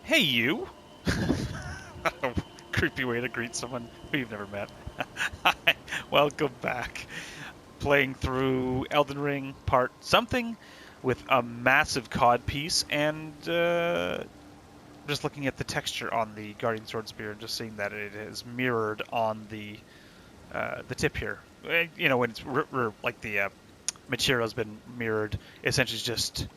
Hey, you! Creepy way to greet someone who you've never met. Hi, welcome back. Playing through Elden Ring part something with a massive cod piece and just looking at the texture on the Guardian Sword Spear and just seeing that it is mirrored on the tip here. You know, when it's like the material's been mirrored, essentially just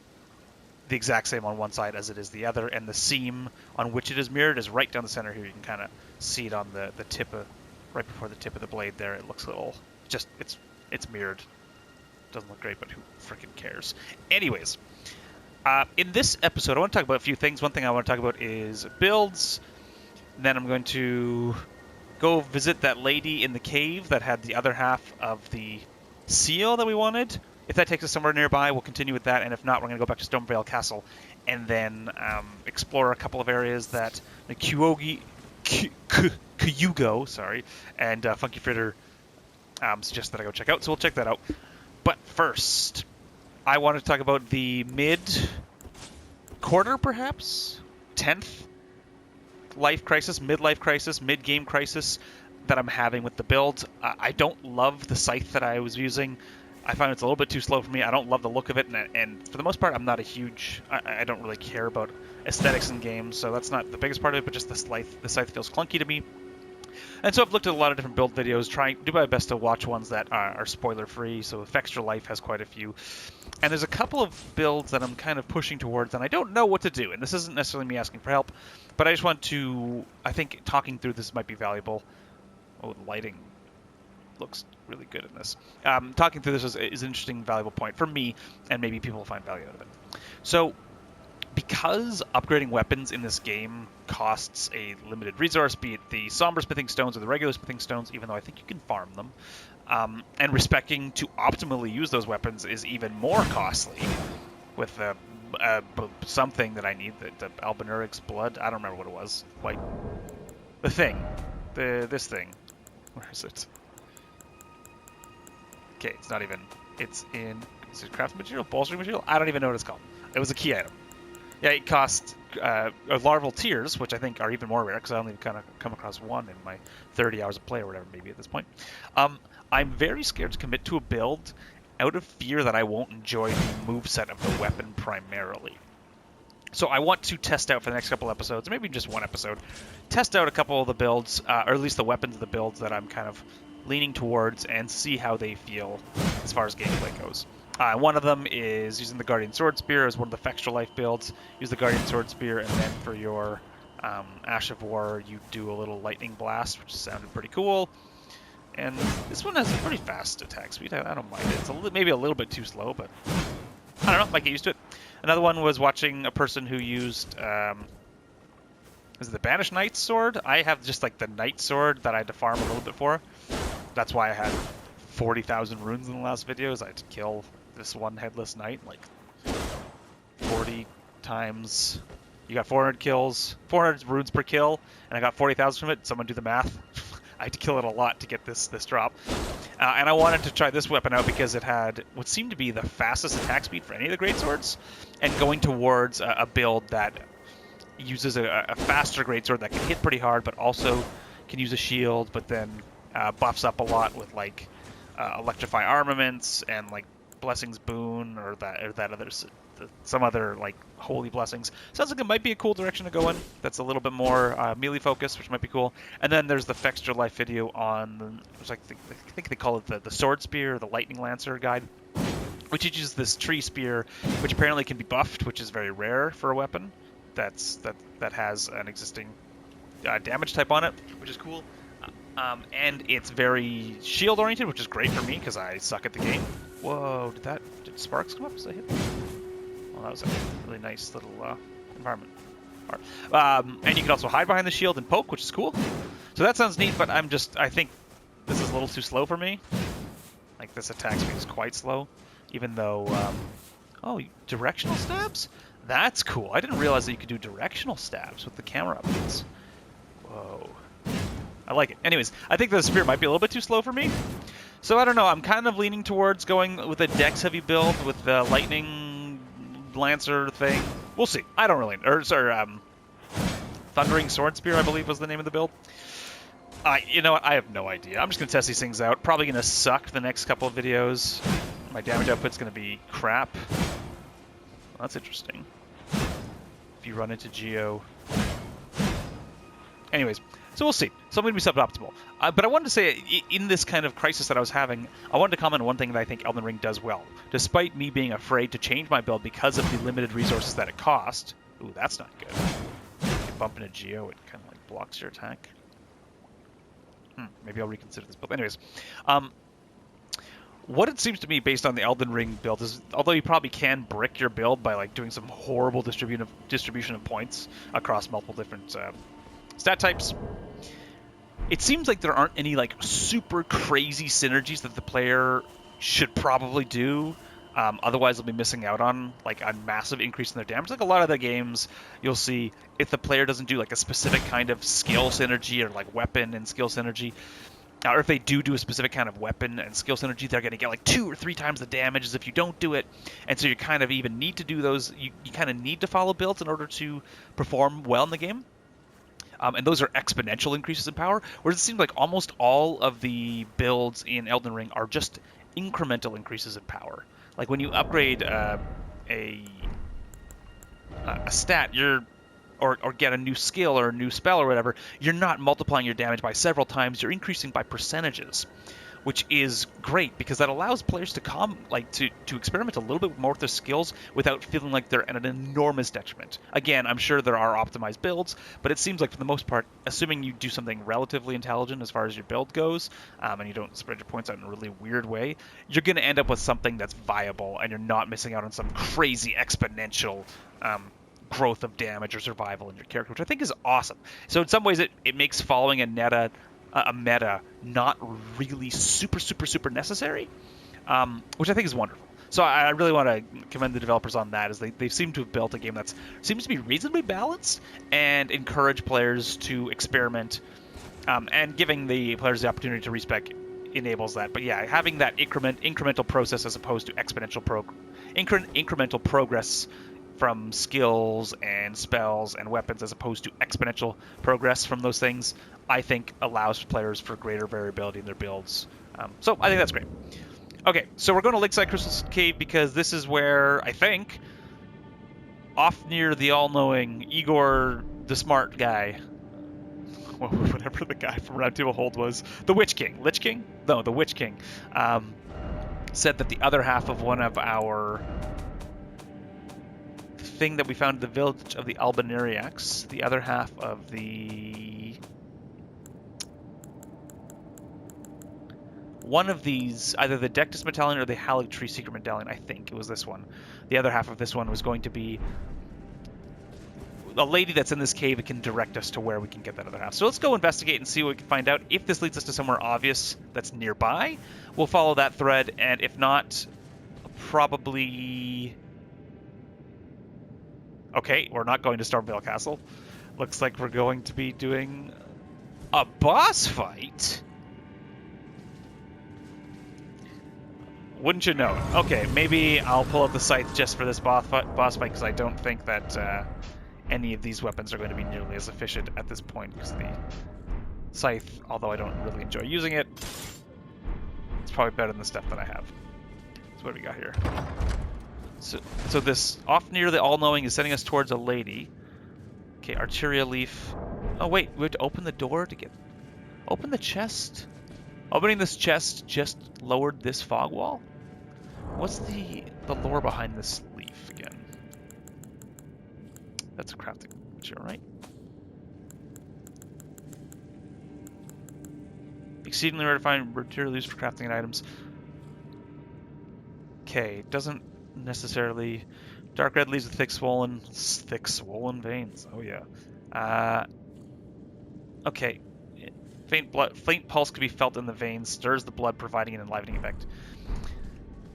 the exact same on one side as it is the other, and the seam on which it is mirrored is right down the center here. You can kind of see it on the tip right before the tip of the blade there. It looks a little, just, it's mirrored. Doesn't look great, but who freaking cares? Anyways, in this episode, I want to talk about a few things. One thing I want to talk about is builds. And then I'm going to go visit that lady in the cave that had the other half of the seal that we wanted. If that takes us somewhere nearby, we'll continue with that, and if not, we're going to go back to Stonevale Castle and then explore a couple of areas that the Kyugo, and Funky Fritter suggest that I go check out, so we'll check that out. But first, I want to talk about the mid-quarter, perhaps? 10th life crisis, midlife crisis, mid-game crisis that I'm having with the build. I don't love the scythe that I was using. I find it's a little bit too slow for me. I don't love the look of it, and for the most part, I'm not a huge... I don't really care about aesthetics in games, so that's not the biggest part of it, but just the scythe feels clunky to me. And so I've looked at a lot of different build videos, do my best to watch ones that are spoiler-free, so if Extra Life has quite a few. And there's a couple of builds that I'm kind of pushing towards, and I don't know what to do, and this isn't necessarily me asking for help, but I just want to... I think talking through this might be valuable. Oh, the lighting looks really good in this. Talking through this is an interesting, valuable point for me, and maybe people will find value out of it. So, because upgrading weapons in this game costs a limited resource, be it the Somber Smithing Stones or the regular Smithing Stones, even though I think you can farm them, and respecting to optimally use those weapons is even more costly with something that I need, the Albanuriacs blood. I don't remember what it was. Like, the thing. This thing. Where is it? Okay, it's not even... It's in... Is it craft material? Bolstering material? I don't even know what it's called. It was a key item. Yeah, it cost larval tears, which I think are even more rare, because I only kind of come across one in my 30 hours of play or whatever, maybe at this point. I'm very scared to commit to a build out of fear that I won't enjoy the moveset of the weapon primarily. So I want to test out for the next couple episodes, or maybe just one episode, test out a couple of the builds, or at least the weapons of the builds that I'm kind of leaning towards, and see how they feel as far as gameplay goes. One of them is using the Guardian Sword Spear as one of the Extra Life builds. Use the Guardian Sword Spear, and then for your Ash of War, you do a little Lightning Blast, which sounded pretty cool. And this one has a pretty fast attack speed. I don't mind it. It's maybe a little bit too slow, but I don't know. I get used to it. Another one was watching a person who used... is it the Banished Knight's sword? I have just like the Knight sword that I had to farm a little bit for. That's why I had 40,000 runes in the last videos. I had to kill this one Headless Knight like 40 times. You got 400 kills, 400 runes per kill, and I got 40,000 from it. Someone do the math. I had to kill it a lot to get this drop. And I wanted to try this weapon out because it had what seemed to be the fastest attack speed for any of the greatswords, and going towards a build that uses a faster greatsword that can hit pretty hard, but also can use a shield, but then buffs up a lot with like electrify armaments and like blessings boon or that other some other like holy blessings. Sounds like it might be a cool direction to go in. That's a little bit more melee focused, which might be cool. And then there's the Extra Life video on, it's like I think they call it the Sword Spear or the Lightning Lancer guide, which uses this tree spear, which apparently can be buffed, which is very rare for a weapon that has an existing damage type on it, which is cool. And it's very shield oriented, which is great for me because I suck at the game. Whoa, did sparks come up as I hit them? Well, that was a really nice little environment. And you can also hide behind the shield and poke, which is cool. So that sounds neat, but I think this is a little too slow for me. Like, this attack speed is quite slow, even though, oh, directional stabs? That's cool. I didn't realize that you could do directional stabs with the camera updates. Whoa. I like it. Anyways, I think the spear might be a little bit too slow for me. So I don't know. I'm kind of leaning towards going with a dex-heavy build with the Lightning Lancer thing. We'll see. I don't really... Or, sorry, Thundering Sword Spear, I believe, was the name of the build. You know what? I have no idea. I'm just going to test these things out. Probably going to suck the next couple of videos. My damage output's going to be crap. Well, that's interesting. If you run into Geo. Anyways, so we'll see. So I'm going to be suboptimal. But I wanted to say, in this kind of crisis that I was having, I wanted to comment on one thing that I think Elden Ring does well. Despite me being afraid to change my build because of the limited resources that it cost. Ooh, that's not good. If you bump into Geo, it kind of like blocks your attack. Maybe I'll reconsider this build. Anyways, what it seems to me based on the Elden Ring build is, although you probably can brick your build by like doing some horrible distribution of points across multiple different stat types, it seems like there aren't any like super crazy synergies that the player should probably do. Otherwise, they'll be missing out on like a massive increase in their damage. Like a lot of the games, you'll see if the player doesn't do like a specific kind of skill synergy or like weapon and skill synergy, or if they do a specific kind of weapon and skill synergy, they're going to get like 2 or 3 times the damage as if you don't do it. And so you kind of even need to do those. You kind of need to follow builds in order to perform well in the game. And those are exponential increases in power, whereas it seems like almost all of the builds in Elden Ring are just incremental increases in power. Like when you upgrade a stat, or get a new skill or a new spell or whatever, you're not multiplying your damage by several times. You're increasing by percentages, which is great because that allows players to experiment a little bit more with their skills without feeling like they're at an enormous detriment. Again, I'm sure there are optimized builds, but it seems like for the most part, assuming you do something relatively intelligent as far as your build goes, and you don't spread your points out in a really weird way, you're going to end up with something that's viable, and you're not missing out on some crazy exponential growth of damage or survival in your character, which I think is awesome. So in some ways, it makes following a meta not really super necessary, which I think is wonderful. So I really want to commend the developers on that, as they seem to have built a game that seems to be reasonably balanced and encourage players to experiment, and giving the players the opportunity to respec enables that. But yeah, having that incremental process as opposed to exponential incremental progress from skills and spells and weapons as opposed to exponential progress from those things, I think allows players for greater variability in their builds. So I think that's great. Okay, so we're going to Lakeside Crystal Cave because this is where, I think, off near the all-knowing Igor the Smart guy, whatever the guy from Round 2 of Hold was, the Witch King. Lich King? No, the Witch King, said that the other half of one of our thing that we found in the village of the Albanuriacs, the other half of the one of these, either the Dectus Medallion or the Hallig Tree Secret Medallion, I think it was this one. The other half of this one was going to be a lady that's in this cave that can direct us to where we can get that other half. So let's go investigate and see what we can find out. If this leads us to somewhere obvious that's nearby, we'll follow that thread, and if not, probably... Okay, we're not going to Stormvale Castle. Looks like we're going to be doing a boss fight. Wouldn't you know it? Okay, maybe I'll pull out the scythe just for this boss fight, because I don't think that any of these weapons are going to be nearly as efficient at this point, because the scythe, although I don't really enjoy using it, it's probably better than the stuff that I have. So what do we got here? So this off near the all-knowing is sending us towards a lady. Okay, Arteria Leaf. Oh wait, we have to open the door to get... Open the chest? Opening this chest just lowered this fog wall? What's the lore behind this leaf again? That's a crafting material, right? Exceedingly rare to find material used for crafting items. Okay, doesn't necessarily... Dark red leaves with thick swollen veins. Oh yeah. Okay. Faint pulse can be felt in the veins, stirs the blood, providing an enlivening effect.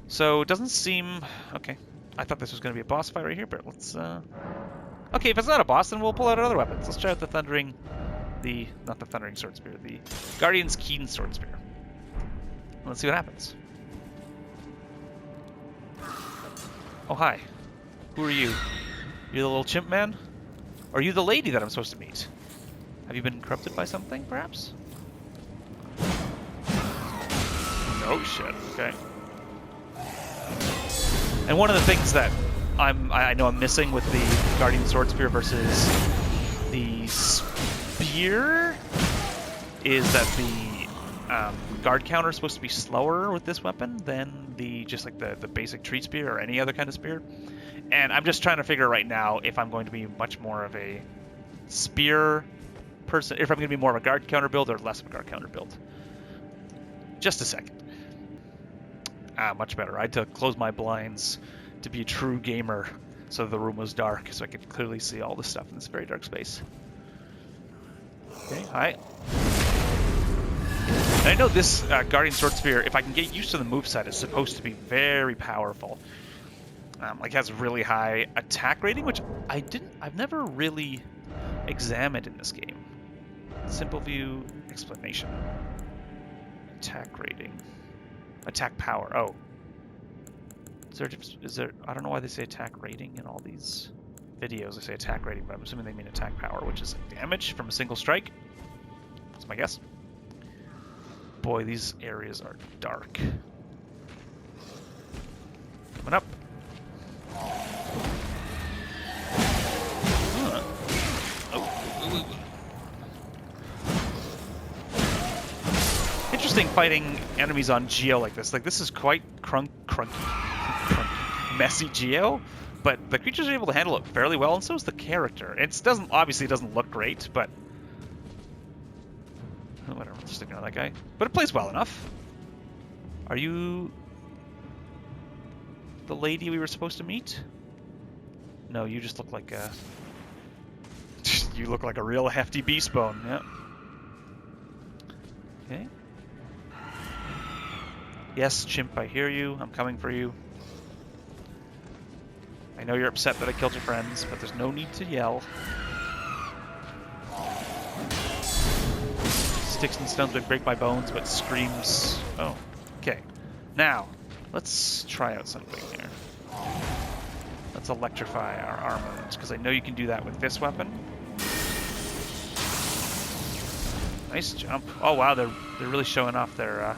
So it doesn't seem... Okay. I thought this was going to be a boss fight right here, but let's... Okay, if it's not a boss, then we'll pull out other weapons. Let's try out the Thundering... Not the Thundering Sword Spear, the Guardian's Keen Sword Spear. Let's see what happens. Oh, hi. Who are you? You're the little chimp man? Are you the lady that I'm supposed to meet? Have you been corrupted by something, perhaps? Oh shit, okay. And one of the things that I know I'm missing with the Guardian Sword Spear versus the Spear is that the guard counter is supposed to be slower with this weapon than just like the basic tree spear or any other kind of spear. And I'm just trying to figure right now if I'm going to be much more of a spear person, if I'm going to be more of a guard counter build or less of a guard counter build. Just a second. Much better. I had to close my blinds to be a true gamer so the room was dark so I could clearly see all the stuff in this very dark space. Okay, hi. And I know this Guardian Sword Spear, if I can get used to the moveset, is supposed to be very powerful. Like has really high attack rating, which I've never really examined in this game. Simple view explanation. Attack rating. Attack power. Oh. Is there I don't know why they say attack rating in all these videos. They say attack rating, but I'm assuming they mean attack power, which is damage from a single strike. That's my guess. Boy, these areas are dark. Coming up. Interesting fighting enemies on Geo like this. Like, this is quite crunky, messy Geo, but the creatures are able to handle it fairly well, and so is the character. It obviously doesn't look great, but whatever, just ignore that guy. But it plays well enough. Are you the lady we were supposed to meet? No, you just look like a... you look like a real hefty beast bone, yeah. Okay. Yes, chimp, I hear you. I'm coming for you. I know you're upset that I killed your friends, but there's no need to yell. Sticks and stones would break my bones, but screams... Oh, okay. Now, let's try out something here. Let's electrify our armors, because I know you can do that with this weapon. Nice jump. Oh wow, they're really showing off their...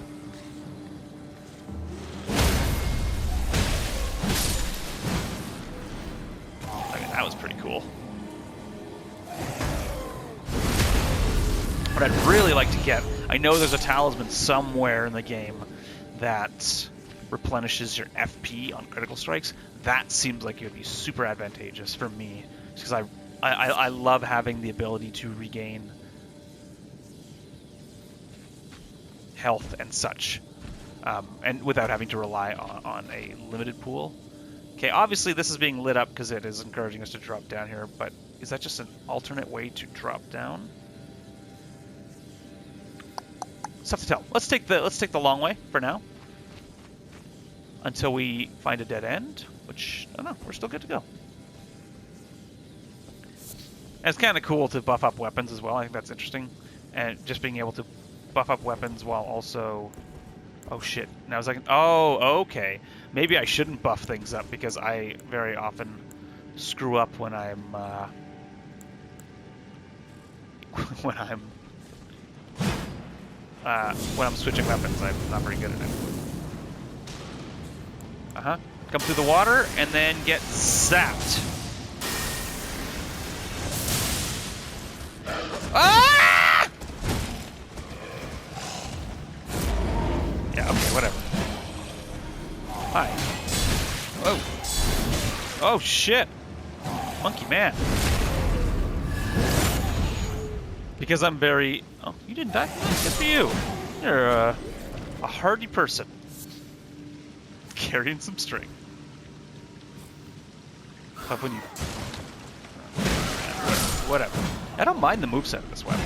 I mean, that was pretty cool. What I'd really like to get... I know there's a talisman somewhere in the game that replenishes your FP on critical strikes. That seems like it would be super advantageous for me, because I love having the ability to regain health and such, and without having to rely on a limited pool. Okay, obviously this is being lit up because it is encouraging us to drop down here, but is that just an alternate way to drop down? It's tough to tell. Let's take the long way for now, until we find a dead end, which, I don't know, we're still good to go. And it's kind of cool to buff up weapons as well. I think that's interesting. And just being able to buff up weapons while also... Oh shit, now is I can... Oh, okay. Maybe I shouldn't buff things up, because I very often screw up when I'm... when I'm switching weapons. I'm not very good at it. Uh-huh. Come through the water, and then get zapped. Ah! Yeah, okay, whatever. Hi. Oh. Oh, shit. Monkey man. Because I'm very... Oh, you didn't die? Good for you. You're a hardy person. Carrying some string. Tough when you... Whatever. I don't mind the moveset of this weapon.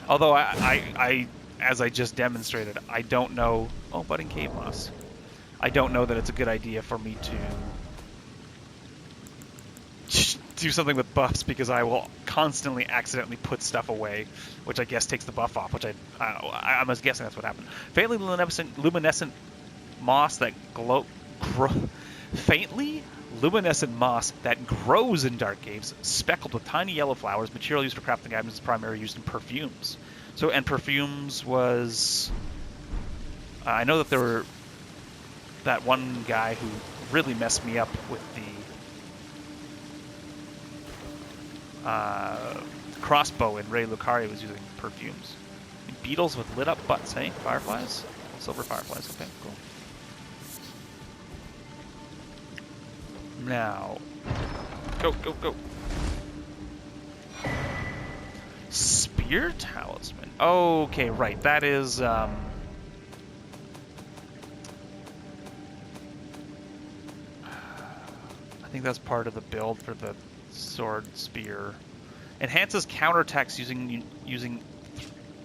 Although I as I just demonstrated, I don't know... Oh, budding cave moss. I don't know that it's a good idea for me to do something with buffs, because I will constantly accidentally put stuff away, which I guess takes the buff off, which I'm guessing that's what happened. Faintly luminescent moss that faintly luminescent moss that grows in dark caves, speckled with tiny yellow flowers. Material used for crafting items is primarily used in perfumes. So, and perfumes was... I know that there were that one guy who really messed me up with the crossbow in Ray Lucari was using perfumes. Beetles with lit up butts, hey? Fireflies? Silver fireflies, okay, cool. Now, go, go, go. Spear talisman. Okay, right. That is, I think that's part of the build for the sword spear. Enhances counterattacks using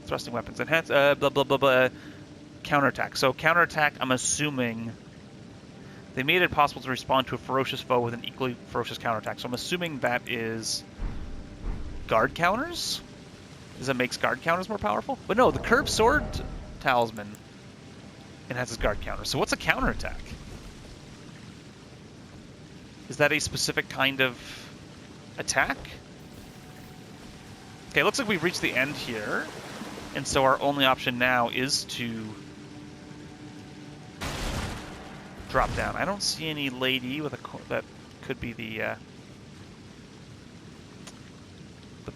thrusting weapons. Enhance blah blah blah blah. Counterattack. So counterattack, I'm assuming they made it possible to respond to a ferocious foe with an equally ferocious counterattack. So I'm assuming that is guard counters? Does that makes guard counters more powerful? But no, the curved sword talisman enhances guard counters. So what's a counterattack? Is that a specific kind of attack? Okay, looks like we've reached the end here. And so our only option now is to drop down. I don't see any lady with a that could be the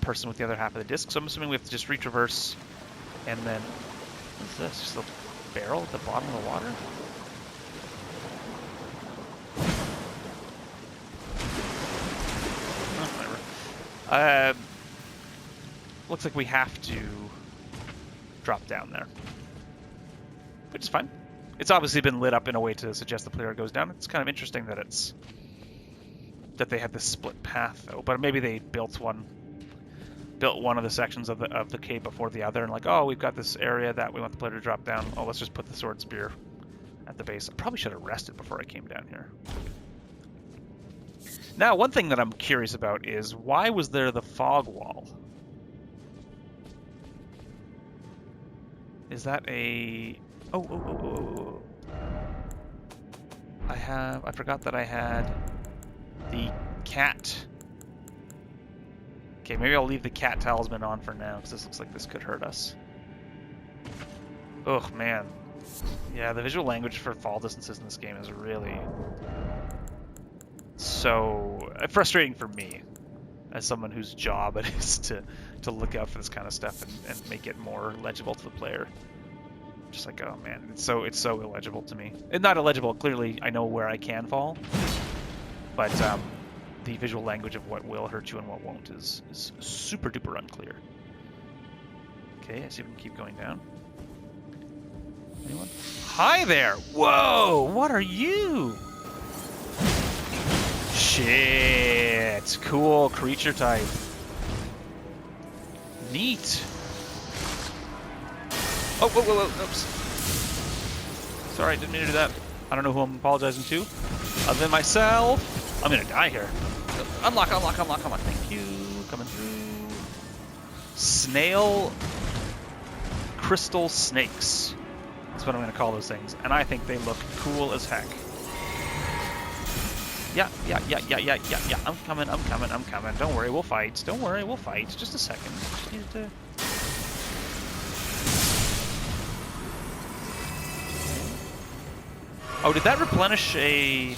person with the other half of the disc. So I'm assuming we have to just retraverse, and then what's this? Just a barrel at the bottom of the water. Oh, whatever. Looks like we have to drop down there, which is fine. It's obviously been lit up in a way to suggest the player goes down. It's kind of interesting that they had this split path though, but maybe they built one of the sections of the cave before the other, and like, oh, we've got this area that we want the player to drop down. Oh, let's just put the sword spear at the base. I probably should have rested before I came down here. Now, one thing that I'm curious about is why was there the fog wall? Is that a... Oh. I forgot that I had the cat. Okay, maybe I'll leave the cat talisman on for now, because this looks like this could hurt us. Ugh, man. Yeah, the visual language for fall distances in this game is really so frustrating for me, as someone whose job it is to look out for this kind of stuff and make it more legible to the player. Just like, oh man, it's so illegible to me. It's not illegible, clearly I know where I can fall, but the visual language of what will hurt you and what won't is super duper unclear. Okay, I see we can keep going down. Anyone? Hi there! Whoa! What are you? Shit! Cool creature type. Neat. Oh, whoa, oops. Sorry, didn't mean to do that. I don't know who I'm apologizing to, other than myself. I'm gonna die here. Unlock. Thank you. Coming through. Snail crystal snakes. That's what I'm gonna call those things. And I think they look cool as heck. Yeah. I'm coming. Don't worry, we'll fight. Just a second. Just needed to... Oh, did that replenish a...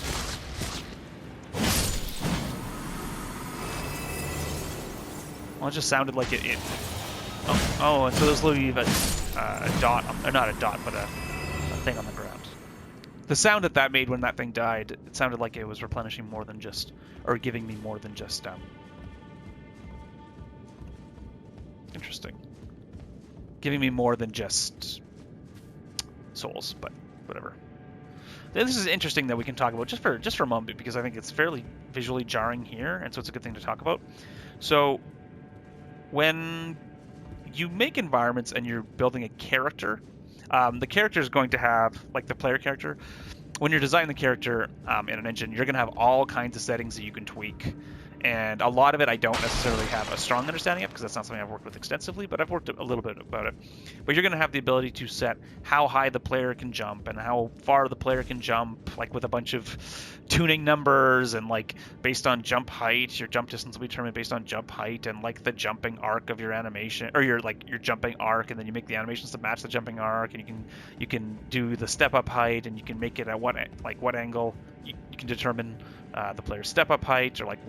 Well, it just sounded like it... Oh, and so those leave a dot, or not a dot, but a thing on the ground. The sound that made when that thing died, it sounded like it was replenishing more than just, or giving me more than just, interesting. Giving me more than just souls, but whatever. This is interesting that we can talk about just for a moment, because I think it's fairly visually jarring here, and so it's a good thing to talk about. So when you make environments and you're building a character, the character is going to have, like the player character, when you're designing the character in an engine, you're going to have all kinds of settings that you can tweak And a lot of it I don't necessarily have a strong understanding of because that's not something I've worked with extensively, but I've worked a little bit about it. But you're going to have the ability to set how high the player can jump and how far the player can jump, like with a bunch of tuning numbers, and like based on jump height, your jump distance will be determined based on jump height, and like the jumping arc of your animation, or your jumping arc, and then you make the animations to match the jumping arc, and you can do the step up height, and you can make it at what angle you can determine the player's step up height, or like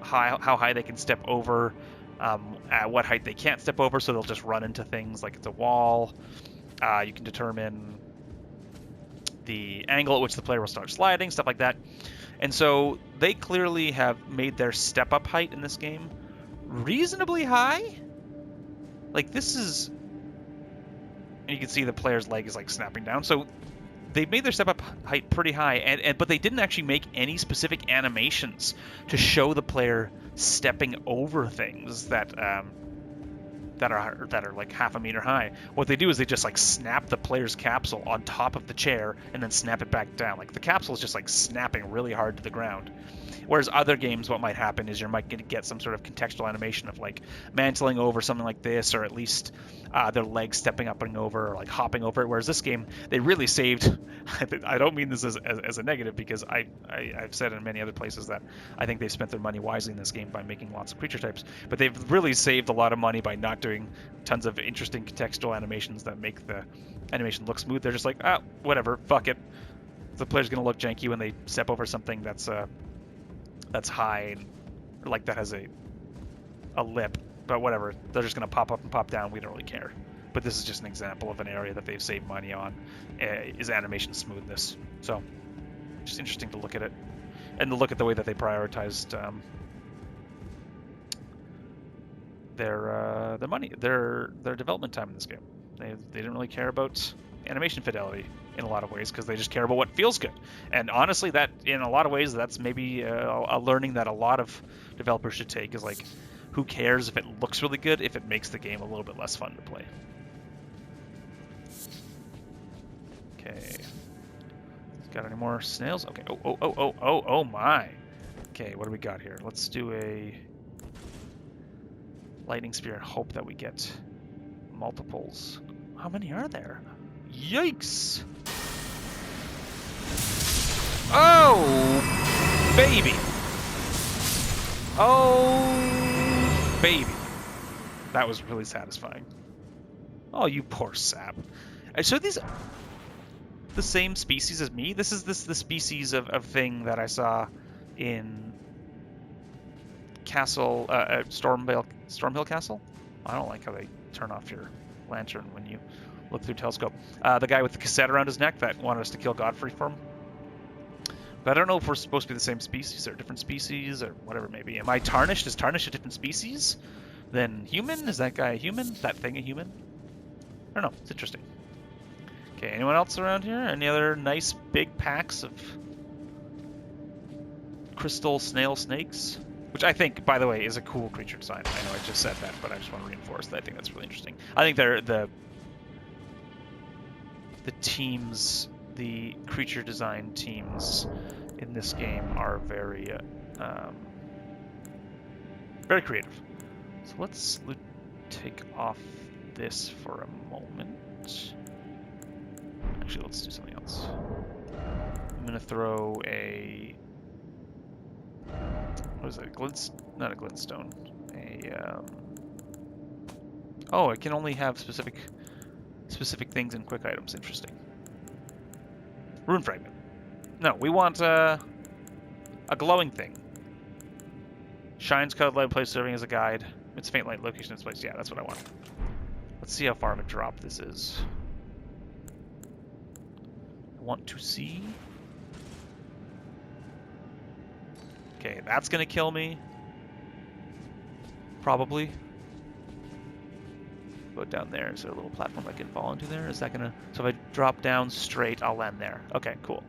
how high they can step over, at what height they can't step over, so they'll just run into things like it's a wall. You can determine the angle at which the player will start sliding, stuff like that. And so they clearly have made their step up height in this game reasonably high. Like this is, and you can see the player's leg is like snapping down. So they've made their step up height pretty high, but they didn't actually make any specific animations to show the player stepping over things that are like half a meter high. What they do is they just like snap the player's capsule on top of the chair and then snap it back down. Like the capsule is just like snapping really hard to the ground. Whereas other games, what might happen is you might get some sort of contextual animation of like mantling over something like this, or at least their legs stepping up and over, or like hopping over it. Whereas this game, they really saved. I don't mean this as a negative, because I've said in many other places that I think they've spent their money wisely in this game by making lots of creature types. But they've really saved a lot of money by not doing tons of interesting contextual animations that make the animation look smooth. They're just like, whatever, fuck it. The player's gonna look janky when they step over something that's high, or like that has a lip, but whatever, they're just going to pop up and pop down. We don't really care. But this is just an example of an area that they've saved money on, is animation smoothness. So just interesting to look at it, and to look at the way that they prioritized their money, their development time in this game. They didn't really care about animation fidelity in a lot of ways, because they just care about what feels good. And honestly, that in a lot of ways, that's maybe a learning that a lot of developers should take, is like, who cares if it looks really good if it makes the game a little bit less fun to play. Okay, got any more snails? Okay. Oh my. Okay, what do we got here? Let's do a lightning spear and hope that we get multiples. How many are there? Yikes! Oh, baby! Oh, baby! That was really satisfying. Oh, you poor sap. So these the same species as me? This is the species of thing that I saw in Castle, Stormhill Castle? I don't like how they turn off your lantern when you look through telescope. The guy with the cassette around his neck that wanted us to kill Godfrey for him. But I don't know if we're supposed to be the same species or different species or whatever it may be. Am I Tarnished? Is Tarnished a different species than human? Is that guy a human? That thing a human? I don't know. It's interesting. Okay, anyone else around here? Any other nice big packs of crystal snail snakes? Which I think, by the way, is a cool creature design. I know I just said that, but I just want to reinforce that. I think that's really interesting. I think they're the teams, the creature design teams in this game are very creative. So let's take off this for a moment. Actually, let's do something else. I'm gonna throw a, what is it? Not a glintstone. Oh, it can only have specific things in quick items. Interesting. Rune fragment. No, we want a glowing thing. Shines colored light place serving as a guide. It's faint light location in its place. Yeah, that's what I want. Let's see how far of a drop this is. I want to see. Okay, that's gonna kill me. Probably. Go down there. Is there a little platform I can fall into there? Is that gonna... So if I drop down straight, I'll land there. Okay, cool.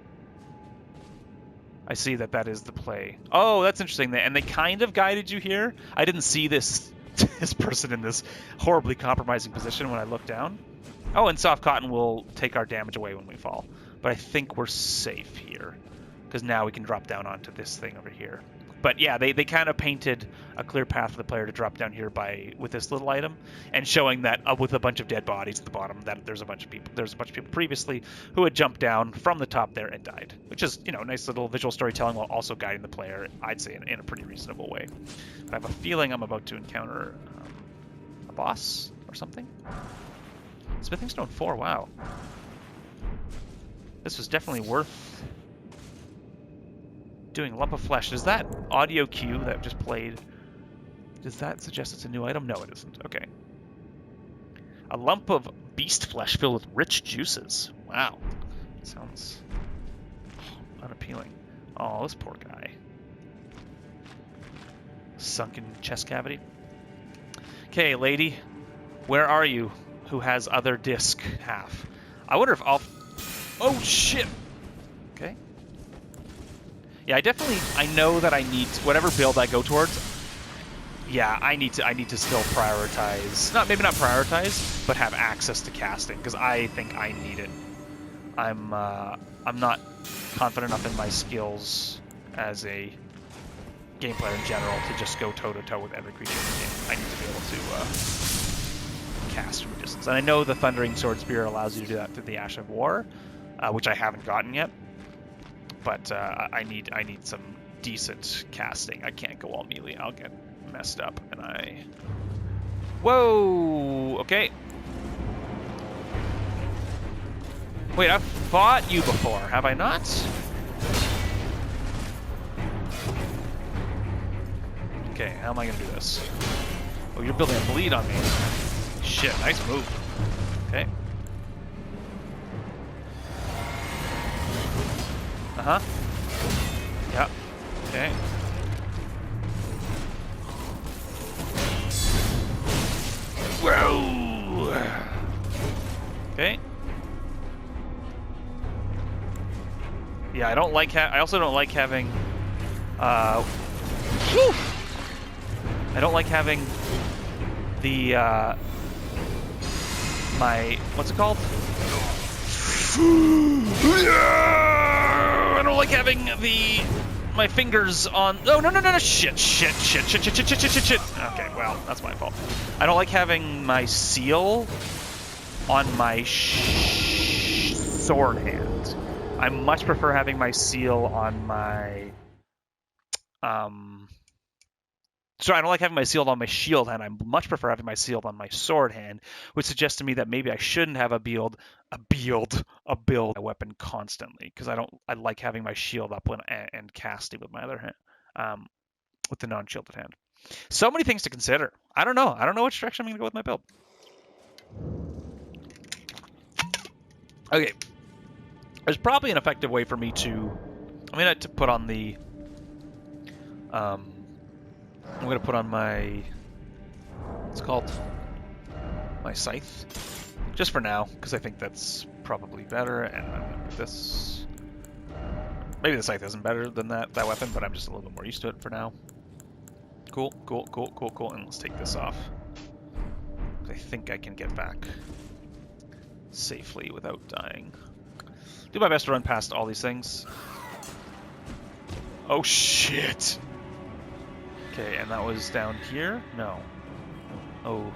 I see that is the play. Oh, that's interesting. And they kind of guided you here. I didn't see this person in this horribly compromising position when I looked down. Oh, and soft cotton will take our damage away when we fall. But I think we're safe here, because now we can drop down onto this thing over here. But yeah, they kind of painted a clear path for the player to drop down here with this little item, and showing that with a bunch of dead bodies at the bottom, that there's a bunch of people previously who had jumped down from the top there and died, which is, you know, nice little visual storytelling while also guiding the player, I'd say, in a pretty reasonable way. But I have a feeling I'm about to encounter a boss or something. Smithing Stone 4, wow. This was definitely worth doing. Lump of Flesh. Does that audio cue that just played, does that suggest it's a new item? No, it isn't. Okay. A lump of beast flesh filled with rich juices. Wow. Sounds unappealing. Oh, this poor guy. Sunken chest cavity. Okay, lady. Where are you? Who has other disc half? I wonder if I'll... Oh, shit! Okay. Yeah, I know that I need whatever build I go towards. Yeah, I need to still prioritize. Maybe not prioritize, but have access to casting, because I think I need it. I'm not confident enough in my skills as a game player in general to just go toe-to-toe with every creature in the game. I need to be able to cast from a distance. And I know the Thundering Sword Spear allows you to do that through the Ash of War, which I haven't gotten yet. But I need some decent casting. I can't go all melee. I'll get messed up, and I... Whoa! Okay. Wait, I've fought you before, have I not? Okay, how am I gonna do this? Oh, you're building a bleed on me. Shit, nice move. Okay. Uh-huh. Yep. Okay. Whoa! Okay. Yeah, I don't like I also don't like having whew! I don't like having the my what's it called? I don't like having my fingers on. Oh no! Shit! Okay, well that's my fault. I don't like having my seal on my sword hand. I much prefer having my seal on my Sorry, I don't like having my shield on my shield hand. I much prefer having my shield on my sword hand, which suggests to me that maybe I shouldn't have a build a weapon constantly, because I like having my shield up and casting with my other hand, with the non-shielded hand. So many things to consider. I don't know which direction I'm going to go with my build. Okay, there's probably an effective way for me to. I'm going to put on the. I'm going to put on my, what's it called? My scythe. Just for now, because I think that's probably better, and I'm going to put this. Maybe the scythe isn't better than that weapon, but I'm just a little bit more used to it for now. Cool. And let's take this off. I think I can get back safely without dying. Do my best to run past all these things. Oh, shit! Okay, and that was down here? No. Oh,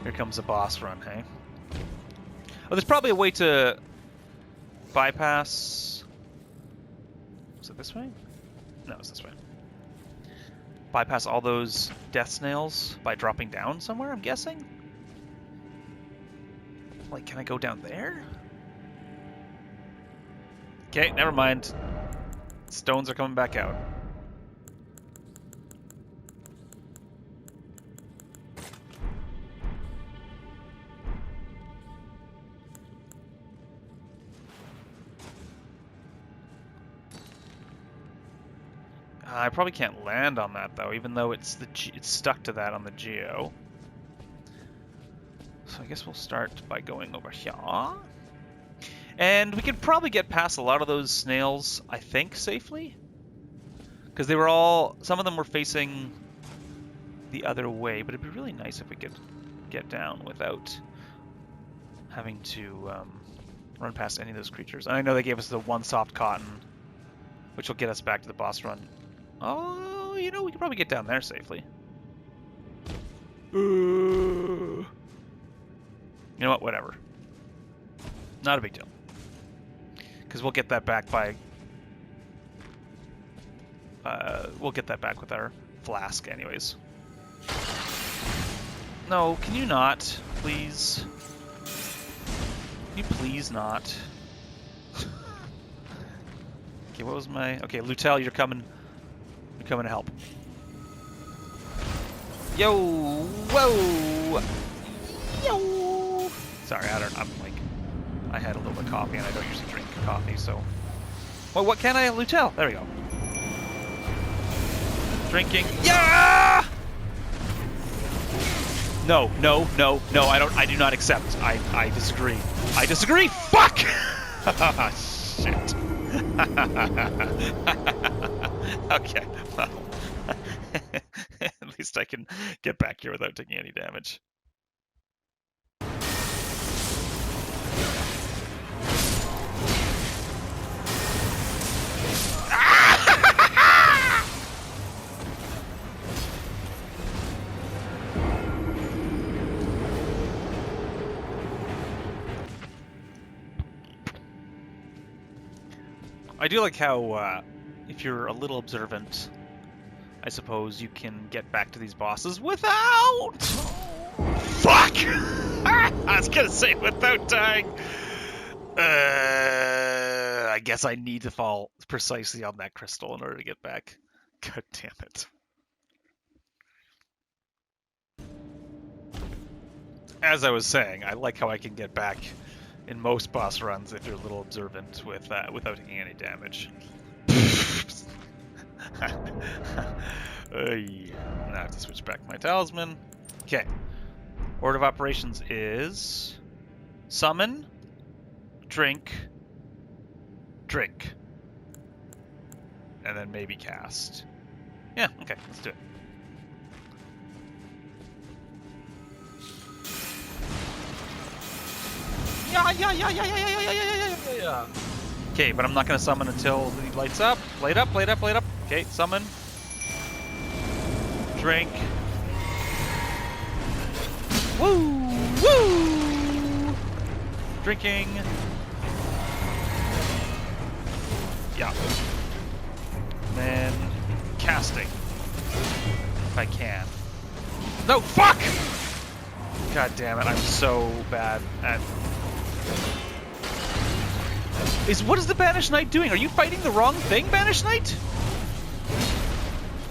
here comes a boss run, hey? Oh, there's probably a way to bypass... Is it this way? No, it's this way. Bypass all those death snails by dropping down somewhere, I'm guessing? Like, can I go down there? Okay, never mind. Stones are coming back out. I probably can't land on that though, even though it's stuck to that on the geo. So I guess we'll start by going over here. And we could probably get past a lot of those snails, I think, safely. Because they were all, some of them were facing the other way, but it'd be really nice if we could get down without having to run past any of those creatures. And I know they gave us the one soft cotton, which will get us back to the boss run. Oh, Oh, you know, we can probably get down there safely. You know what? Whatever. Not a big deal. Because we'll get that back by... we'll get that back with our flask anyways. No, can you not? Please? Can you please not? Okay, what was my... Okay, Lutel, you're coming to help. Yo! Whoa! Yo! Sorry, I had a little bit of coffee, and I don't usually drink coffee, so... Well, what can I... Lutel! There we go. Drinking... Yeah! No, no, no, no, I do not accept. I disagree. I disagree! Fuck! Shit. Okay, well... At least I can get back here without taking any damage. I do like how, if you're a little observant, I suppose you can get back to these bosses without... Fuck! I was gonna say without dying. I guess I need to fall precisely on that crystal in order to get back. God damn it. As I was saying, I like how I can get back in most boss runs if you're a little observant with without taking any damage. Now I have to switch back my talisman. Okay. Order of operations is summon, drink, drink, and then maybe cast. Yeah, okay, let's do it. Yeah. Okay, but I'm not going to summon until he lights up. Light up, light up, light up. Okay, summon. Drink. Woo! Woo! Drinking. Yeah. And then casting. If I can. No, fuck! God damn it, I'm so bad at... What is the Banished Knight doing? Are you fighting the wrong thing, Banished Knight?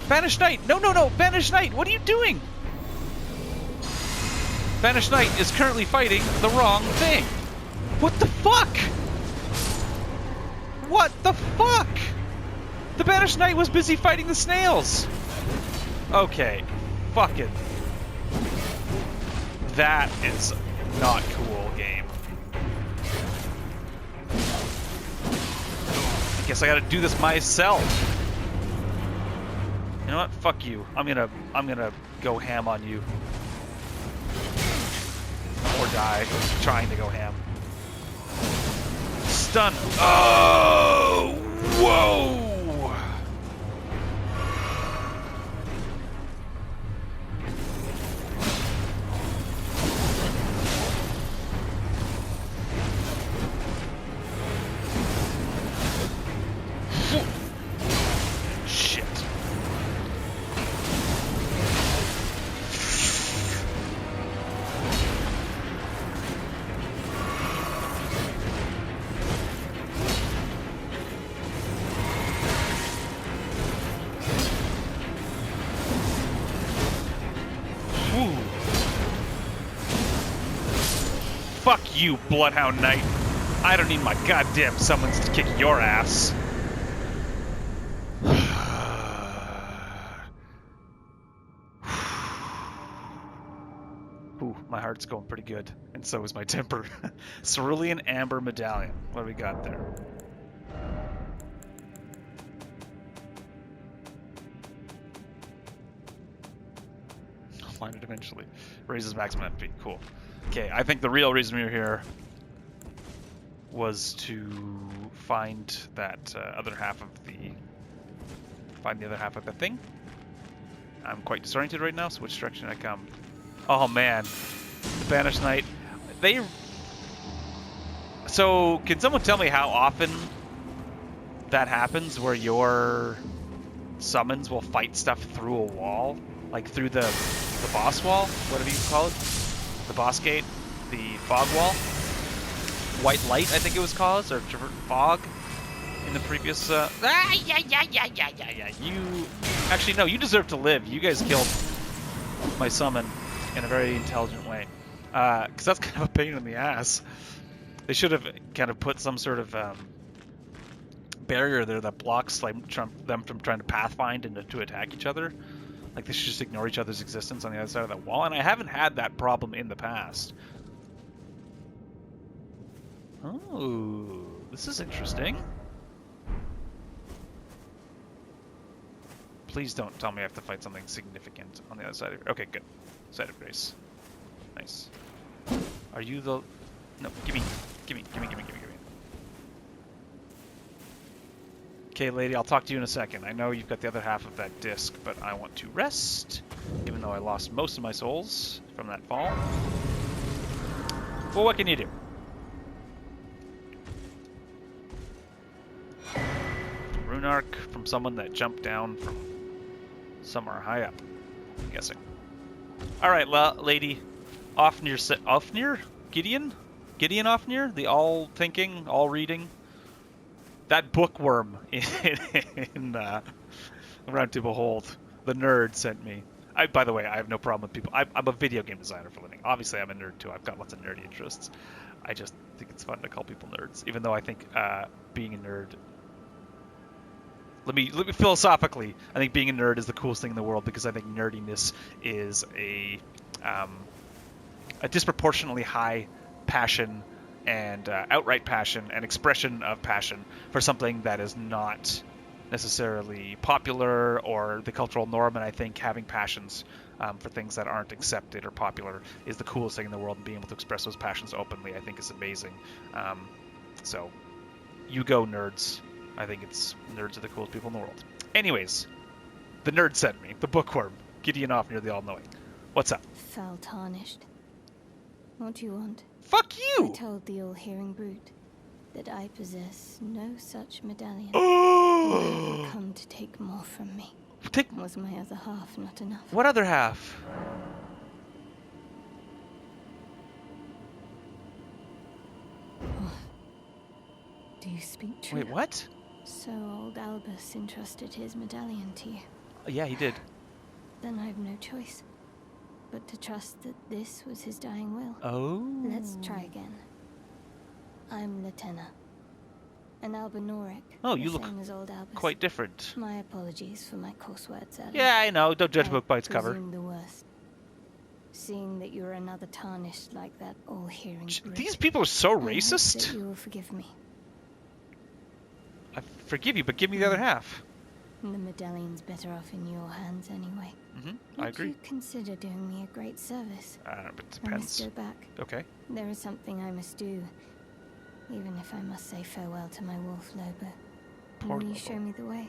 Banished Knight! No, no, no! Banished Knight! What are you doing? Banished Knight is currently fighting the wrong thing. What the fuck? What the fuck? The Banished Knight was busy fighting the snails. Okay. Fucking. That is not cool, game. I guess I gotta do this myself. You know what? Fuck you. I'm gonna go ham on you. Or die trying to go ham. Stun. Oh! Whoa! Fuck you, Bloodhound Knight. I don't need my goddamn summons to kick your ass. Ooh, my heart's going pretty good. And so is my temper. Cerulean Amber Medallion. What do we got there? I'll find it eventually. Raises maximum MP. Cool. Okay, I think the real reason we were here was to find that other half of the... Find the other half of the thing. I'm quite disoriented right now, so which direction I come? Oh man, the Banished Knight. So, can someone tell me how often that happens, where your summons will fight stuff through a wall? Like through the boss wall? Whatever you call it? The boss gate? The fog wall? White light, I think it was called, or fog in the previous... You... Actually, no, you deserve to live. You guys killed my summon in a very intelligent way. Because that's kind of a pain in the ass. They should have kind of put some sort of barrier there that blocks them from trying to pathfind and to attack each other. Like, they should just ignore each other's existence on the other side of that wall. And I haven't had that problem in the past. Oh, this is interesting. Please don't tell me I have to fight something significant on the other side of... Okay, good. Side of Grace. Nice. Are you the... No, gimme. Okay, lady, I'll talk to you in a second. I know you've got the other half of that disc, but I want to rest, even though I lost most of my souls from that fall. Well, what can you do? Rune arc from someone that jumped down from somewhere high up, I'm guessing. Alright, lady. Ofnir? Gideon Ofnir? The all-thinking, all-reading? That bookworm in Round to Behold, the nerd sent me. By the way, I have no problem with people. I'm a video game designer for a living. Obviously, I'm a nerd too. I've got lots of nerdy interests. I just think it's fun to call people nerds, even though I think being a nerd... Let me philosophically, I think being a nerd is the coolest thing in the world, because I think nerdiness is a disproportionately high passion and outright passion and expression of passion for something that is not necessarily popular or the cultural norm. And I think having passions for things that aren't accepted or popular is the coolest thing in the world, and being able to express those passions openly, I think, is amazing. So you go, nerds. I think nerds are the coolest people in the world. Anyways, the nerd sent me, the bookworm, Gideon Ofnir, the all-knowing. What's up? Fell tarnished. What do you want? Fuck you! I told the all-hearing brute that I possess no such medallion. Oh! You come to take more from me. Was my other half not enough? What other half? Do you speak true? Wait, what? So old Albus entrusted his medallion to you? Yeah, he did. Then I've no choice but to trust that this was his dying will. Oh. Let's try again. I'm Latenna, an Albanuriac. Oh, you look same as old Albus. quite different. My apologies for my coarse words earlier. Yeah, I know. Don't judge a book by its cover. The worst. Seeing that you're another tarnished like that all-hearing brute. These people are so I hope racist. that you will forgive me. I forgive you, but give me the other half. The medallion's better off in your hands anyway. I agree. Would you consider doing me a great service? But it I must depends. go back. Okay. There is something I must do, even if I must say farewell to my wolf Lobo. Poor Will you Lobo. show me the way?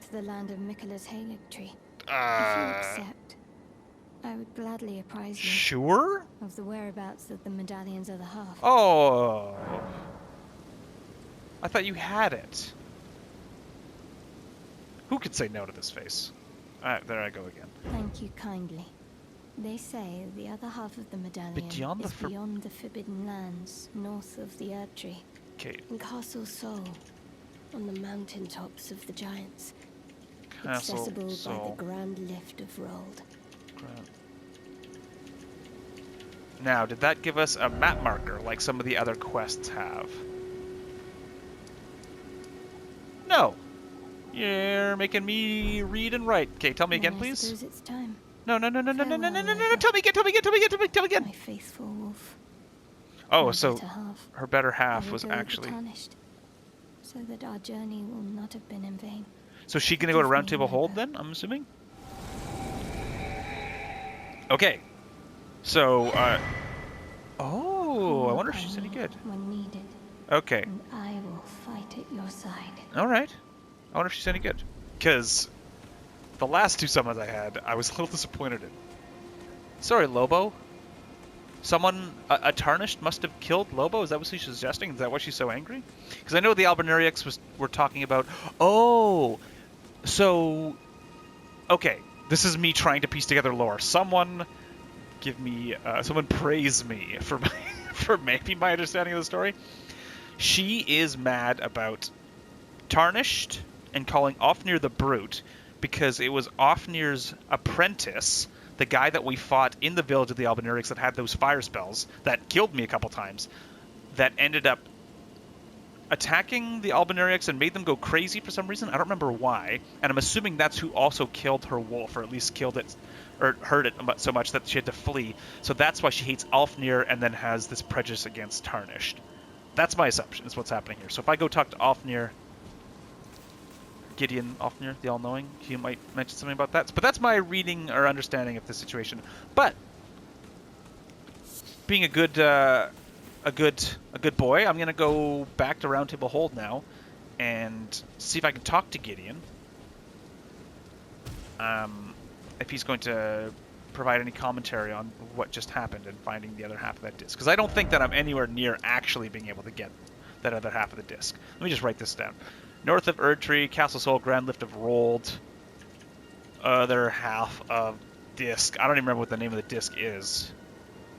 To the land of Miquela's Halig tree. If you accept, I would gladly apprise you Sure? of the whereabouts of the medallion's other half. Oh. I thought you had it. Who could say no to this face? Alright, there I go again. Thank you kindly. They say the other half of the medallion Beyond is the beyond the Forbidden Lands, north of the Erd Tree. Okay. In Castle Sol, on the mountain tops of the giants. Castle Accessible by Sol. the Grand Lift of Rold. Now, did that give us a map marker like some of the other quests have? No. You're making me read and write. Okay, tell me again, I please. suppose it's time. No. Tell me again. My faithful wolf. Oh, my so better half. her better I half will was go with the actually... tarnished, so that our journey will not have been in vain. So is she going to go to Forgive Round me, Table Hold Lobo. then, I'm assuming? Okay. So, oh, I wonder if she's any good. When needed, Okay. and I will fight at your side. Alright. I wonder if she's any good. Because The last 2 summons I had, I was a little disappointed in. Sorry, Lobo. Someone, a Tarnished must have killed Lobo? Is that what she's suggesting? Is that why she's so angry? Because I know the Albanuriacs were talking about... Oh! So... Okay, this is me trying to piece together lore. Someone give me... someone praise me for for maybe my understanding of the story. She is mad about Tarnished and calling Ofnir the Brute because it was Ofnir's apprentice, the guy that we fought in the village of the Albanuriacs that had those fire spells that killed me a couple times, that ended up attacking the Albanuriacs and made them go crazy for some reason. I don't remember why, and I'm assuming that's who also killed her wolf, or at least killed it, or hurt it so much that she had to flee. So that's why she hates Alfnir and then has this prejudice against Tarnished. That's my assumption, is what's happening here. So if I go talk to Alfnir, Gideon Alfnir, the All-Knowing, he might mention something about that. But that's my reading or understanding of the situation. But being a good boy, I'm gonna go back to Round Table Hold now and see if I can talk to Gideon. If he's going to provide any commentary on what just happened and finding the other half of that disc, because I don't think that I'm anywhere near actually being able to get that other half of the disc. Let me just write this down. North of Erdtree, Castle Soul, Grand Lift of Rolled, other half of disc. I don't even remember what the name of the disc is,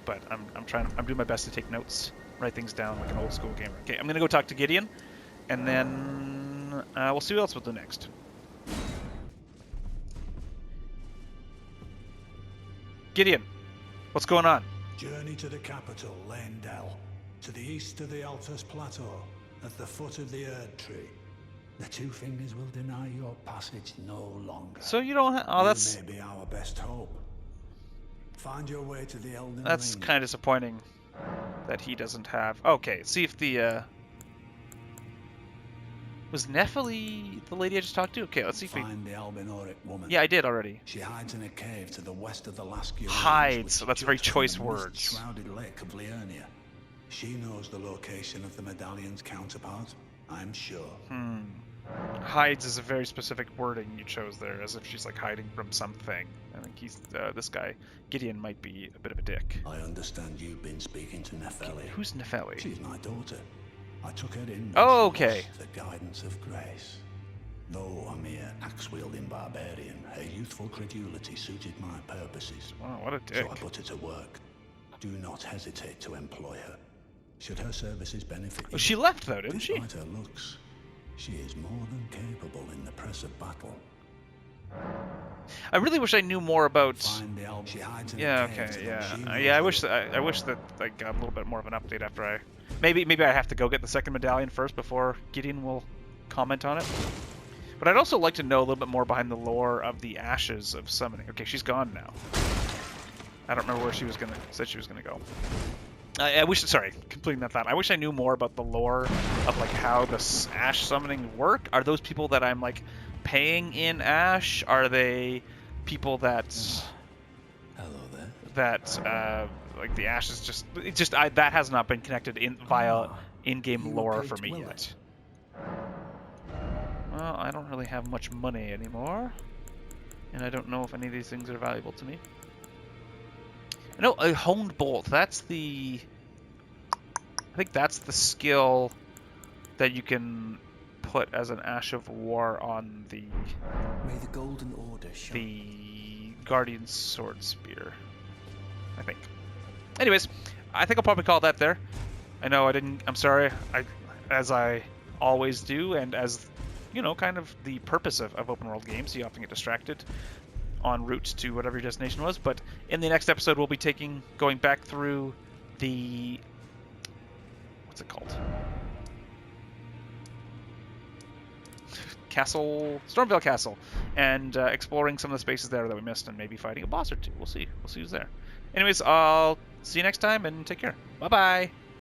but I'm doing my best to take notes, write things down like an old school gamer. Okay, I'm gonna go talk to Gideon, and then we'll see what else we'll do next. Gideon, what's going on? Journey to the capital, Lendell, to the east of the Altus Plateau, at the foot of the Erdtree. The Two Fingers will deny your passage no longer. So you don't have... Oh, that's... You may be our best hope. Find your way to the Elden That's Ring. kind of disappointing that he doesn't have... Okay, see if the... Was Nephili the lady I just talked to? Okay, let's see if we... Find the Albinauric woman. Yeah, I did already. She hides in a cave to the west of the Laskia. Hides, so that's very choice words. Shrouded lake of Liurnia. She knows the location of the medallion's counterpart, I'm sure. Hides is a very specific wording you chose there, as if she's like hiding from something. I think he's this guy Gideon might be a bit of a dick. I understand you've been speaking to Nephili. Who's Nephili? She's my daughter. I took her in. Oh, okay. The guidance of grace. Though a mere axe-wielding barbarian, her youthful credulity suited my purposes. Wow, what a dick. So I put her to work. Do not hesitate to employ her. Should her services benefit you. She left though, didn't she? Despite her looks, she is more than capable in the press of battle. I really wish I knew more about. She hides in Yeah. a cave Okay. to Yeah. them. Yeah. I wish that I got a little bit more of an update after I. Maybe I have to go get the second medallion first before Gideon will comment on it. But I'd also like to know a little bit more behind the lore of the Ashes of Summoning. Okay, she's gone now. I don't remember where she was said she was gonna go. I wish. Sorry, completing that thought. I wish I knew more about the lore of like how the Ash summoning work. Are those people that I'm like paying in Ash? Are they people that? Hello there. That like the Ash is just that has not been connected via in-game lore for me yet. Well, I don't really have much money anymore, and I don't know if any of these things are valuable to me. No, a honed bolt. That's the. I think that's the skill that you can put as an Ash of War on the. May the Golden Order shine. The Guardian Sword Spear. I think. Anyways, I think I'll probably call that there. I know I didn't. I'm sorry. As I always do, and as you know, kind of the purpose of open world games, you often get distracted en route to whatever your destination was. But in the next episode, we'll be going back through the, what's it called? Stormvale Castle, and exploring some of the spaces there that we missed, and maybe fighting a boss or two. We'll see. We'll see who's there. Anyways, I'll see you next time, and take care. Bye-bye.